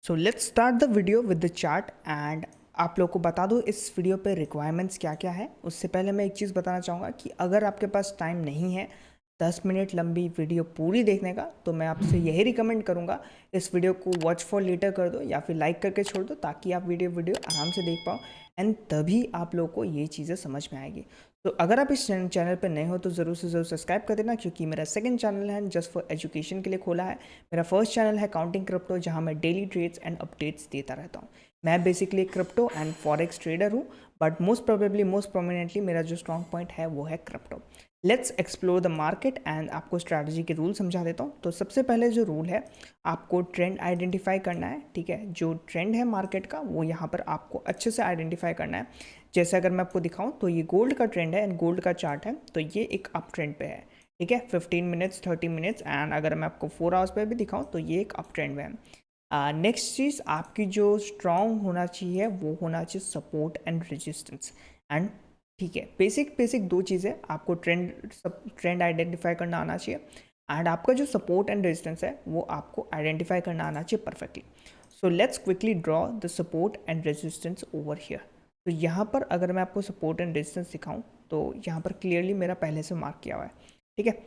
So let's start the video with the chart and आप लोग को बता दो इस वीडियो पे रिक्वायरमेंट्स क्या क्या है। उससे पहले मैं एक चीज़ बताना चाहूँगा कि अगर आपके पास टाइम नहीं है 10 मिनट लंबी वीडियो पूरी देखने का, तो मैं आपसे यही रिकमेंड करूँगा इस वीडियो को वॉच फॉर लेटर कर दो या फिर लाइक करके छोड़ दो, ताकि आप वीडियो वीडियो आराम से देख पाओ एंड तभी आप लोग को ये चीज़ें समझ में आएगी। तो अगर आप इस चैनल पर नए हो तो ज़रूर से ज़रूर सब्सक्राइब कर देना, क्योंकि मेरा सेकंड चैनल है जस्ट फॉर एजुकेशन के लिए खोला है। मेरा फर्स्ट चैनल है काउंटिंग क्रिप्टो, जहां मैं डेली ट्रेड्स एंड अपडेट्स देता रहता हूं। मैं basically crypto and forex trader हूं, बट मोस्ट प्रोमिनेंटली मेरा जो स्ट्रॉन्ग पॉइंट है वो है crypto. Let's explore the market and आपको स्ट्रैटेजी के रूल समझा देता हूँ। तो सबसे पहले जो रूल है, आपको ट्रेंड आइडेंटिफाई करना है। ठीक है, जो ट्रेंड है मार्केट का वो यहाँ पर आपको अच्छे से आइडेंटिफाई करना है। जैसे अगर मैं आपको दिखाऊं तो ये गोल्ड का ट्रेंड है एंड गोल्ड का चार्ट है, तो ये एक अप ट्रेंड पे है। ठीक है, 15 मिनट्स 30 मिनट्स एंड अगर मैं आपको 4 आवर्स पे भी दिखाऊं तो ये एक अप ट्रेंड में है। नेक्स्ट चीज़ आपकी जो स्ट्रॉन्ग होना चाहिए वो होना चाहिए सपोर्ट एंड रेजिस्टेंस एंड ठीक है, बेसिक दो चीज़ें आपको ट्रेंड आइडेंटिफाई करना आना चाहिए एंड आपका जो सपोर्ट एंड रेजिस्टेंस है वो आपको आइडेंटिफाई करना आना चाहिए perfectly. So let's quickly draw the support and resistance over here. तो यहाँ पर अगर मैं आपको सपोर्ट एंड रेजिस्टेंस दिखाऊं तो यहाँ पर क्लियरली मेरा पहले से मार्क किया हुआ है। ठीक है,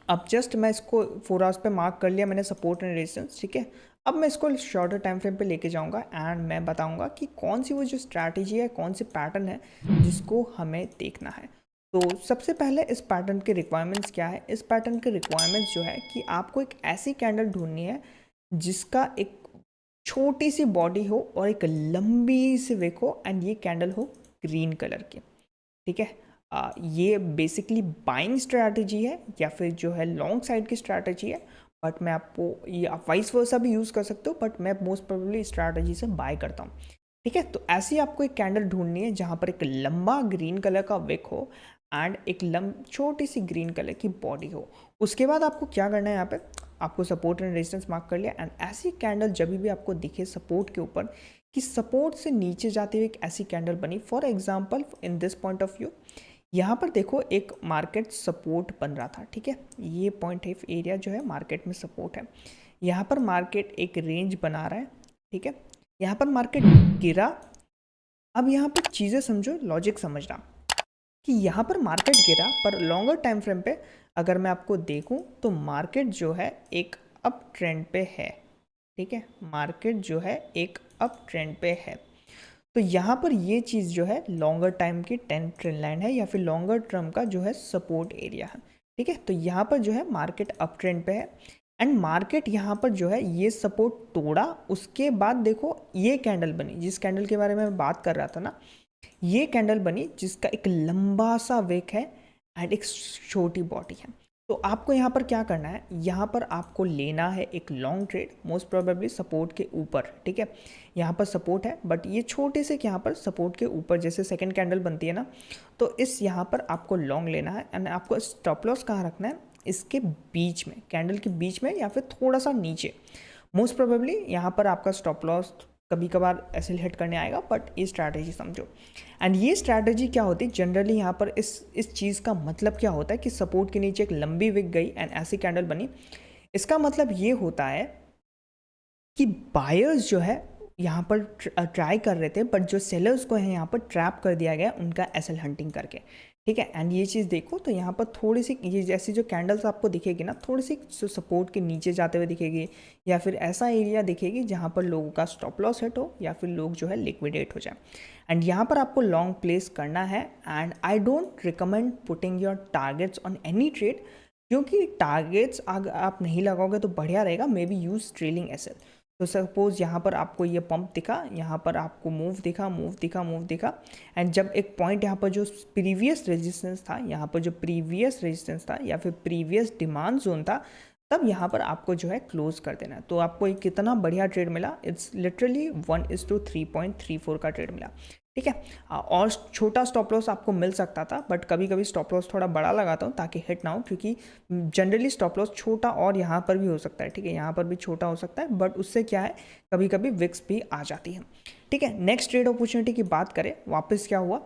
अब जस्ट मैं इसको 4 आवर्स पे मार्क कर लिया मैंने सपोर्ट एंड रेजिस्टेंस। ठीक है, अब मैं इसको शॉर्टर टाइम फ्रेम पे लेके जाऊंगा एंड मैं बताऊंगा कि कौन सी वो जो स्ट्रैटेजी है, कौन सी पैटर्न है जिसको हमें देखना है। तो सबसे पहले इस पैटर्न के रिक्वायरमेंट्स क्या है। इस पैटर्न के रिक्वायरमेंट्स जो है कि आपको एक ऐसी कैंडल ढूंढनी है जिसका एक छोटी सी बॉडी हो और एक लंबी सी विक हो एंड ये कैंडल हो ग्रीन कलर की। ठीक है, ये बेसिकली बाइंग स्ट्रैटेजी है या फिर जो है लॉन्ग साइड की स्ट्रैटेजी है, बट मैं आपको ये आप वाइस वर्सा भी यूज़ कर सकते हो, बट मैं मोस्ट प्रोबेबली स्ट्रैटेजी से बाय करता हूँ। ठीक है, तो ऐसी आपको एक कैंडल ढूंढनी है जहाँ पर एक लंबा ग्रीन कलर का विक हो एंड एक छोटी सी ग्रीन कलर की बॉडी हो। उसके बाद आपको क्या करना है, यहाँ पे आपको सपोर्ट एंड रेजिस्टेंस मार्क कर लिया एंड ऐसी कैंडल जब भी आपको दिखे सपोर्ट के ऊपर कि सपोर्ट से नीचे जाती हुई एक ऐसी कैंडल बनी, for example in this point of view यहाँ पर देखो एक मार्केट सपोर्ट बन रहा था। ठीक है, ये पॉइंट एरिया जो है मार्केट में सपोर्ट है। यहाँ पर मार्केट एक रेंज बना रहा है। ठीक है, यहाँ पर मार्केट गिरा। अब यहाँ पर चीज़ें समझो, लॉजिक समझना कि यहाँ पर मार्केट गिरा, पर लॉन्गर टाइम फ्रेम पे अगर मैं आपको देखूँ तो मार्केट जो है एक अप ट्रेंड पे है। ठीक है, मार्केट जो है एक अप ट्रेंड पे है। तो यहाँ पर ये चीज़ जो है लॉन्गर टाइम की ट्रेंड लाइन है या फिर लॉन्गर टर्म का जो है सपोर्ट एरिया है। ठीक है, तो यहाँ पर जो है मार्केट अप ट्रेंड पे है एंड मार्केट यहाँ पर जो है ये सपोर्ट तोड़ा। उसके बाद देखो ये कैंडल बनी, जिस कैंडल के बारे में मैं बात कर रहा था ना, ये कैंडल बनी जिसका एक लंबा सा विक है एंड एक छोटी बॉडी है। तो आपको यहाँ पर क्या करना है, यहाँ पर आपको लेना है एक long trade most probably support के ऊपर। ठीक है, यहाँ पर सपोर्ट है बट ये छोटे से यहाँ पर सपोर्ट के ऊपर जैसे सेकंड कैंडल बनती है ना, तो इस यहाँ पर आपको लॉन्ग लेना है एंड आपको स्टॉप लॉस कहाँ रखना है, इसके बीच में, कैंडल के बीच में या फिर थोड़ा सा नीचे। मोस्ट प्रोबेबली यहाँ पर आपका स्टॉप लॉस कभी कभार ऐसे हिट करने आएगा, बट ये स्ट्रैटेजी समझो। एंड ये स्ट्रैटेजी क्या होती है जनरली, यहाँ पर इस चीज़ का मतलब क्या होता है कि सपोर्ट के नीचे एक लंबी विक गई एंड ऐसी कैंडल बनी। इसका मतलब ये होता है कि बायर्स जो है यहाँ पर ट्राई कर रहे थे, बट जो सेलर्स को है यहाँ पर ट्रैप कर दिया गया उनका एसएल हंटिंग करके। ठीक है, एंड ये चीज़ देखो तो यहाँ पर थोड़ी सी ये जैसी जो कैंडल्स आपको दिखेगी ना, थोड़ी सी सपोर्ट के नीचे जाते हुए दिखेगी या फिर ऐसा एरिया दिखेगी जहाँ पर लोगों का स्टॉप लॉस हिट हो या फिर लोग जो है लिक्विडेट हो जाए। एंड यहाँ पर आपको लॉन्ग प्लेस करना है and I don't recommend putting your targets on any trade, क्योंकि टारगेट्स अगर आप नहीं लगाओगे तो बढ़िया रहेगा। Maybe use trailing SL. तो सपोज यहाँ पर आपको ये पंप दिखा, यहाँ पर आपको मूव दिखा एंड जब एक पॉइंट यहाँ पर जो प्रीवियस रेजिस्टेंस था, यहाँ पर जो प्रीवियस रेजिस्टेंस था या फिर प्रीवियस डिमांड जोन था, तब यहाँ पर आपको जो है क्लोज कर देना है। तो आपको एक कितना बढ़िया ट्रेड मिला, इट्स लिटरली 1:3.34 का ट्रेड मिला। ठीक है, और छोटा स्टॉप लॉस आपको मिल सकता था, बट कभी कभी स्टॉप लॉस थोड़ा बड़ा लगाता हूँ ताकि हिट ना हो, क्योंकि जनरली स्टॉप लॉस छोटा और यहाँ पर भी हो सकता है। ठीक है, यहाँ पर भी छोटा हो सकता है, बट उससे क्या है कभी कभी विक्स भी आ जाती है। ठीक है, नेक्स्ट ट्रेड अपॉर्चुनिटी की बात करें, वापस क्या हुआ,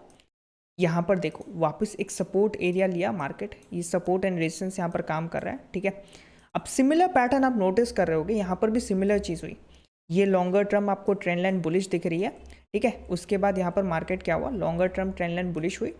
यहाँ पर देखो वापस एक सपोर्ट एरिया लिया मार्केट, ये सपोर्ट एंड रेजिस्टेंस यहाँ पर काम कर रहा है। ठीक है, अब सिमिलर पैटर्न आप नोटिस कर रहे होगे, यहाँ पर भी सिमिलर चीज़ हुई। ये लॉन्गर टर्म आपको ट्रेंड लाइन बुलिश दिख रही है, ठीक है। उसके बाद यहाँ पर मार्केट क्या हुआ, longer term trend line bullish हुई।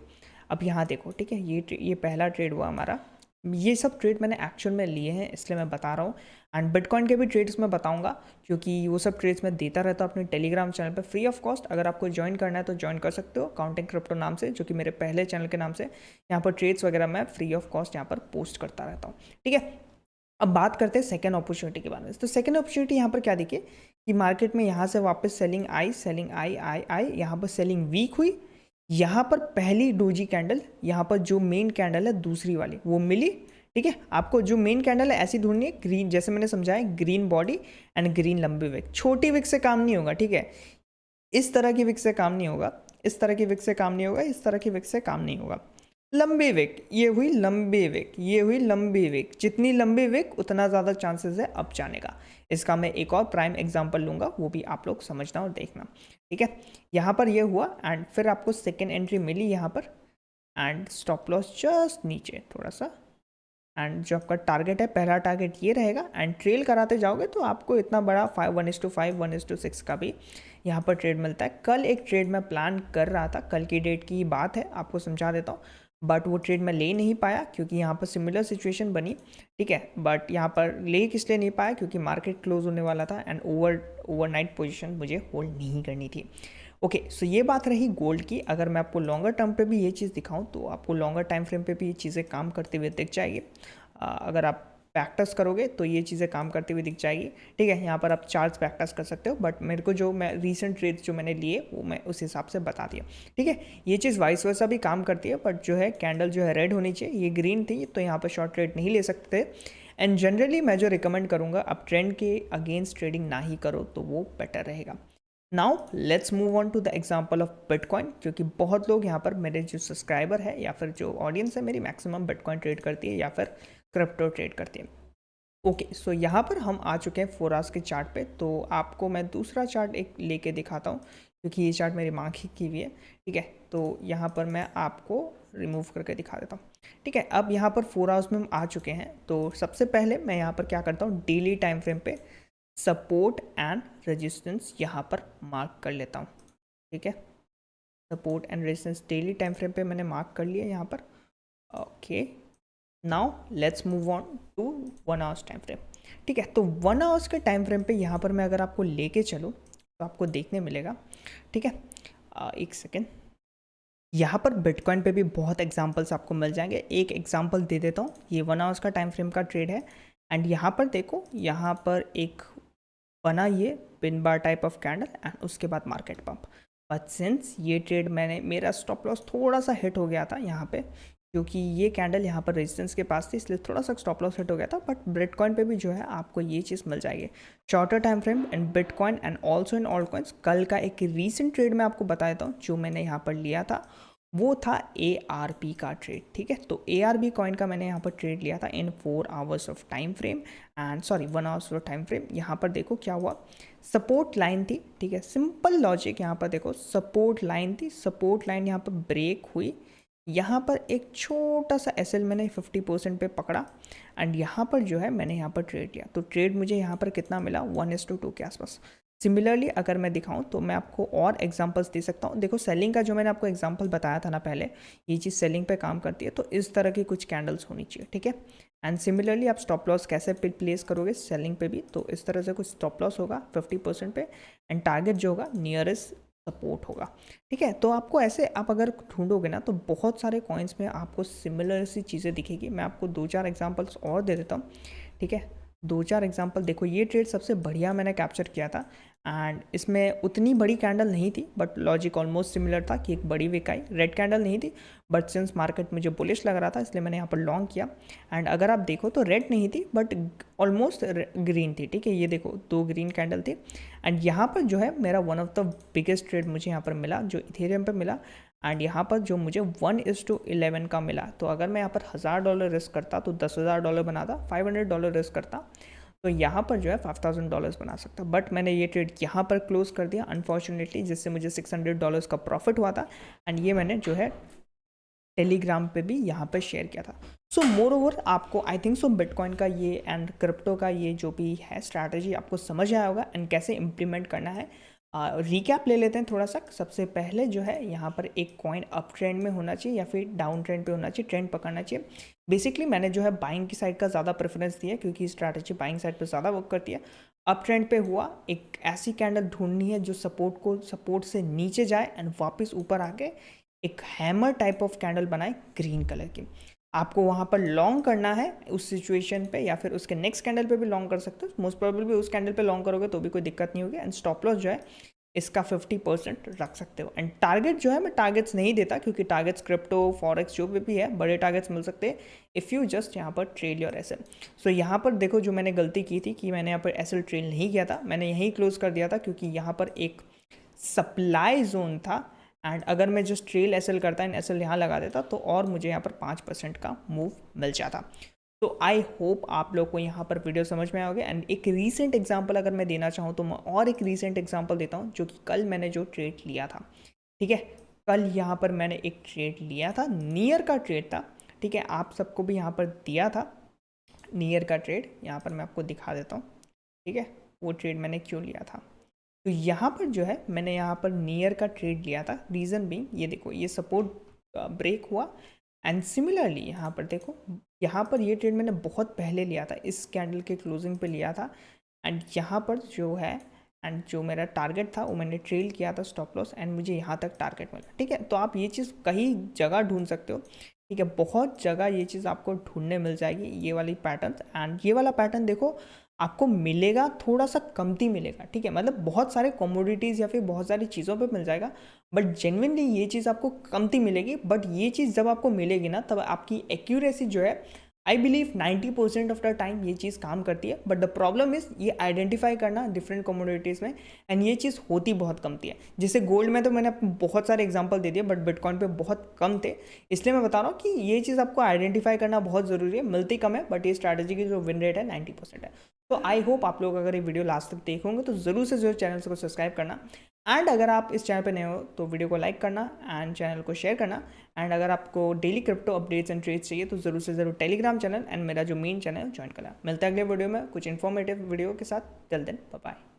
अब यहाँ देखो, ठीक है, ये पहला ट्रेड हुआ हमारा। ये सब ट्रेड मैंने एक्चुअल में लिए हैं, इसलिए मैं बता रहा हूँ। एंड बिटकॉइन के भी ट्रेड्स मैं बताऊंगा, क्योंकि वो सब ट्रेड्स मैं देता रहता हूँ अपने टेलीग्राम चैनल पे फ्री ऑफ कॉस्ट। अगर आपको ज्वाइन करना है तो ज्वाइन कर सकते हो, काउंटिंग क्रिप्टो नाम से, जो कि मेरे पहले चैनल के नाम से। यहाँ पर ट्रेड्स वगैरह मैं फ्री ऑफ कॉस्ट यहाँ पर पोस्ट करता रहता हूँ, ठीक है। अब बात करते हैं सेकेंड अपॉर्चुनिटी के बारे में। तो सेकेंड अपॉर्चुनिटी यहाँ पर क्या देखिए कि मार्केट में यहाँ से वापस सेलिंग आई, यहाँ पर सेलिंग वीक हुई। यहाँ पर पहली डोजी कैंडल, यहाँ पर जो मेन कैंडल है दूसरी वाली, वो मिली, ठीक है। आपको जो मेन कैंडल है ऐसी ढूंढनी है, ग्रीन, जैसे मैंने समझाया, ग्रीन बॉडी एंड ग्रीन लंबी विक। छोटी विक से काम नहीं होगा, ठीक है। इस तरह की विक से काम नहीं होगा, इस तरह की विक से काम नहीं होगा, इस तरह की विक से काम नहीं होगा। लंबी विक, ये हुई लंबी विक, ये हुई लंबी विक। जितनी लंबी विक उतना ज़्यादा चांसेस है अप जाने का। इसका मैं एक और प्राइम एग्जांपल लूँगा, वो भी आप लोग समझना और देखना, ठीक है। यहाँ पर ये हुआ एंड फिर आपको सेकेंड एंट्री मिली यहाँ पर, एंड स्टॉप लॉस जस्ट नीचे थोड़ा सा। एंड जो आपका टारगेट है, पहला टारगेट ये रहेगा। एंड ट्रेल कराते जाओगे तो आपको इतना बड़ा 1:5 1:6 का भी यहाँ पर ट्रेड मिलता है। कल एक ट्रेड मैं प्लान कर रहा था, कल की डेट की बात है, आपको समझा देता हूँ। बट वो ट्रेड मैं ले नहीं पाया क्योंकि यहाँ पर सिमिलर सिचुएशन बनी, ठीक है। बट यहाँ पर ले किस लिए नहीं पाया, क्योंकि मार्केट क्लोज होने वाला था एंड ओवरनाइट पोजीशन मुझे होल्ड नहीं करनी थी। ओके, सो ये बात रही गोल्ड की। अगर मैं आपको लॉन्गर टर्म पे भी ये चीज़ दिखाऊं तो आपको लॉन्गर टाइम फ्रेम पे भी ये चीज़ें काम करते हुए दिख जाएगी। अगर आप प्रैक्टिस करोगे तो ये चीज़ें काम करती हुई दिख जाएगी, ठीक है। यहाँ पर आप चार्ट्स प्रैक्टिस कर सकते हो, बट मेरे को जो मैं रीसेंट ट्रेड्स जो मैंने लिए वो मैं उस हिसाब से बता दिया, ठीक है। ये चीज़ वाइस वर्सा भी काम करती है, बट जो है कैंडल जो है रेड होनी चाहिए, ये ग्रीन थी तो यहाँ पर शॉर्ट ट्रेड नहीं ले सकते। एंड जनरली मैं जो रिकमेंड करूँगा, आप ट्रेंड के अगेंस्ट ट्रेडिंग ना ही करो तो वो बेटर रहेगा। Now let's move on to the example of bitcoin, क्योंकि बहुत लोग यहाँ पर, मेरे जो सब्सक्राइबर है या फिर जो ऑडियंस है मेरी, मैक्सिमम बिटकॉइन ट्रेड करती है या फिर क्रिप्टो ट्रेड करती है। ओके, सो यहाँ पर हम आ चुके हैं 4 आवर्स के चार्ट पे। तो आपको मैं दूसरा चार्ट एक लेके दिखाता हूँ, क्योंकि ये चार्ट मेरी माँ की हुई है, ठीक है। तो यहाँ पर मैं आपको रिमूव करके दिखा देता हूँ, ठीक है। अब यहाँ पर 4 आवर्स में हम आ चुके हैं। तो सबसे पहले मैं यहाँ पर क्या करता हूँ, डेली टाइम फ्रेम पे सपोर्ट एंड रेजिस्टेंस यहाँ पर मार्क कर लेता हूँ, ठीक है। Support and resistance daily time frame पे मैंने मार्क कर लिया यहाँ पर। Okay, now let's move on to 1 hours time frame, ठीक है। तो 1 आवर्स के टाइम फ्रेम पे यहाँ पर मैं अगर आपको लेके चलूँ तो आपको देखने मिलेगा, ठीक है। एक सेकेंड, यहाँ पर बिटकॉइन पे भी बहुत एग्जांपल्स आपको मिल जाएंगे। एक एग्जांपल दे देता हूँ, ये 1 आवर्स का टाइम फ्रेम का ट्रेड है। एंड यहाँ पर देखो, यहाँ पर एक बना ये pin bar type of candle and उसके बाद मार्केट पंप। बट सिंस ये ट्रेड मेरा स्टॉप लॉस थोड़ा सा हिट हो गया था यहाँ पे, क्योंकि ये कैंडल यहाँ पर रेजिस्टेंस के पास थी, इसलिए थोड़ा सा स्टॉप लॉस हिट हो गया था। बट बिटकॉइन पे भी जो है आपको ये चीज़ मिल जाएगी, shorter time frame in bitcoin and also in alt coins. कल का एक रीसेंट ट्रेड मैं आपको बता देता हूँ, जो मैंने यहाँ पर लिया था वो था ARB का ट्रेड, ठीक है। तो ARB कॉइन का मैंने यहाँ पर ट्रेड लिया था इन 4 hours of time frame and 1 hours of time frame. यहाँ पर देखो क्या हुआ, सपोर्ट लाइन थी, ठीक है। सिंपल लॉजिक, यहाँ पर देखो सपोर्ट लाइन थी, सपोर्ट लाइन यहाँ पर ब्रेक हुई, यहाँ पर एक छोटा सा SL मैंने 50% पे पकड़ा एंड यहाँ पर जो है मैंने यहाँ पर ट्रेड लिया। तो ट्रेड मुझे यहाँ पर कितना मिला, 1:2 के आसपास। सिमिलरली अगर मैं दिखाऊं तो मैं आपको और एग्जांपल्स दे सकता हूं। देखो सेलिंग का जो मैंने आपको एग्जांपल बताया था ना पहले, ये चीज़ सेलिंग पे काम करती है, तो इस तरह की कुछ कैंडल्स होनी चाहिए, ठीक है। एंड सिमिलरली आप स्टॉप लॉस कैसे प्लेस करोगे सेलिंग पे भी, तो इस तरह से कुछ स्टॉप लॉस होगा 50% पे एंड टारगेट जो होगा नियरेस्ट सपोर्ट होगा, ठीक है। तो आपको ऐसे आप अगर ढूंढोगे ना तो बहुत सारे कॉइन्स में आपको सिमिलर सी चीज़ें दिखेगी। मैं आपको 2-4 एग्जाम्पल्स और दे देता हूँ, ठीक है। 2-4 एग्जाम्पल देखो, ये ट्रेड सबसे बढ़िया मैंने कैप्चर किया था एंड इसमें उतनी बड़ी कैंडल नहीं थी, बट लॉजिक ऑलमोस्ट सिमिलर था कि एक बड़ी विक आई, रेड कैंडल नहीं थी, बट सिंस मार्केट मुझे बुलिश लग रहा था इसलिए मैंने यहाँ पर लॉन्ग किया। एंड अगर आप देखो तो रेड नहीं थी बट ऑलमोस्ट ग्रीन थी, ठीक है। ये देखो 2 ग्रीन कैंडल थी एंड यहाँ पर जो है मेरा one of the biggest trade मुझे यहाँ पर मिला, जो इथेरियम पर मिला। एंड यहाँ पर जो मुझे 1:11 का मिला, तो अगर मैं यहाँ पर $1000 रिस्क करता तो $10,000 बनाता, $500 रिस्क करता तो यहाँ पर जो है $5,000 बना सकता। बट मैंने ये ट्रेड यहाँ पर क्लोज कर दिया अनफॉर्चुनेटली, जिससे मुझे $600 का प्रॉफिट हुआ था एंड ये मैंने जो है टेलीग्राम पे भी यहाँ पर शेयर किया था। सो मोर ओवर आपको आई थिंक सो बिटकॉइन का ये एंड क्रिप्टो का ये जो भी है स्ट्रैटेजी आपको समझ आया होगा एंड कैसे इम्प्लीमेंट करना है। रिकैप ले लेते हैं थोड़ा सा। सबसे पहले जो है यहाँ पर एक कॉइन अप ट्रेंड में होना चाहिए या फिर डाउन ट्रेंड पे होना चाहिए, ट्रेंड पकड़ना चाहिए। बेसिकली मैंने जो है बाइंग की साइड का ज़्यादा प्रेफरेंस दिया क्योंकि स्ट्रैटेजी बाइंग साइड पे ज़्यादा वर्क करती है। अप ट्रेंड पे हुआ, एक ऐसी कैंडल ढूंढनी है जो सपोर्ट से नीचे जाए एंड वापस ऊपर आके एक हैमर टाइप ऑफ कैंडल बनाए ग्रीन कलर की। आपको वहाँ पर लॉन्ग करना है उस सिचुएशन पे या फिर उसके नेक्स्ट कैंडल पे भी लॉन्ग कर सकते हो। मोस्ट प्रोबेबली भी उस कैंडल पे लॉन्ग करोगे तो भी कोई दिक्कत नहीं होगी। एंड स्टॉप लॉस जो है इसका 50% रख सकते हो। एंड टारगेट जो है मैं टारगेट्स नहीं देता क्योंकि टारगेट्स क्रिप्टो फॉरेक्स जो भी है बड़े टारगेट्स मिल सकते हैं इफ़ यू जस्ट यहाँ पर ट्रेड योर एसएल। सो यहाँ पर देखो जो मैंने गलती की थी कि मैंने यहाँ पर एसएल ट्रेड नहीं किया था, मैंने यहीं क्लोज कर दिया था क्योंकि यहाँ पर एक सप्लाई जोन था। एंड अगर मैं जस्ट ट्रेल एसएल करता एंड एसएल यहाँ लगा देता तो और मुझे यहाँ पर 5% का मूव मिल जाता। तो आई होप आप लोग को यहाँ पर वीडियो समझ में आओगे। एंड एक रीसेंट एग्जांपल अगर मैं देना चाहूँ तो मैं और एक रीसेंट एग्जांपल देता हूँ जो कि कल मैंने जो ट्रेड लिया था। ठीक है, कल यहाँ पर मैंने एक ट्रेड लिया था, नियर का ट्रेड था। ठीक है, आप सबको भी यहाँ पर दिया था नियर का ट्रेड, यहाँ पर मैं आपको दिखा देता हूँ। ठीक है, वो ट्रेड मैंने क्यों लिया था। तो यहाँ पर जो है मैंने यहाँ पर नियर का ट्रेड लिया था। रीज़न भी ये देखो, ये सपोर्ट ब्रेक हुआ एंड सिमिलरली यहाँ पर देखो, यहाँ पर ये ट्रेड मैंने बहुत पहले लिया था, इस कैंडल के क्लोजिंग पे लिया था। एंड यहाँ पर जो है एंड जो मेरा टारगेट था वो मैंने ट्रेल किया था स्टॉप लॉस एंड मुझे यहाँ तक टारगेट मिला। ठीक है, तो आप ये चीज़ कहीं जगह ढूंढ सकते हो। ठीक है, बहुत जगह ये चीज़ आपको ढूंढने मिल जाएगी, ये वाली पैटर्न। एंड ये वाला पैटर्न देखो आपको मिलेगा, थोड़ा सा कमती मिलेगा। ठीक है, मतलब बहुत सारे कमोडिटीज़ या फिर बहुत सारी चीज़ों पे मिल जाएगा बट जेन्युइनली ये चीज़ आपको कमती मिलेगी। बट ये चीज़ जब आपको मिलेगी ना तब आपकी एक्यूरेसी जो है I believe 90% of the time ये चीज़ काम करती है। बट द प्रॉब्लम इज़ ये आइडेंटिफाई करना डिफरेंट कमोडिटीज़ में, एंड ये चीज़ होती बहुत कमती है। जैसे गोल्ड में तो मैंने आपको बहुत सारे एग्जांपल दे दिए बट बिटकॉइन पे बहुत कम थे, इसलिए मैं बता रहा हूँ कि ये चीज़ आपको आइडेंटिफाई करना बहुत ज़रूरी है। मिलती कम है बट ये स्ट्रैटेजी की जो विन रेट है 90% है। तो आई होप आप लोग अगर ये वीडियो लास्ट तक देखोगे तो ज़रूर से ज़रूर चैनल को सब्सक्राइब करना। एंड अगर आप इस चैनल पे नए हो तो वीडियो को लाइक करना एंड चैनल को शेयर करना। एंड अगर आपको daily crypto updates and trades चाहिए तो ज़रूर से ज़रूर टेलीग्राम चैनल एंड मेरा जो मेन चैनल है ज्वाइन करना। मिलता है अगले वीडियो में कुछ इन्फॉर्मेटिव वीडियो के साथ। Till then bye bye.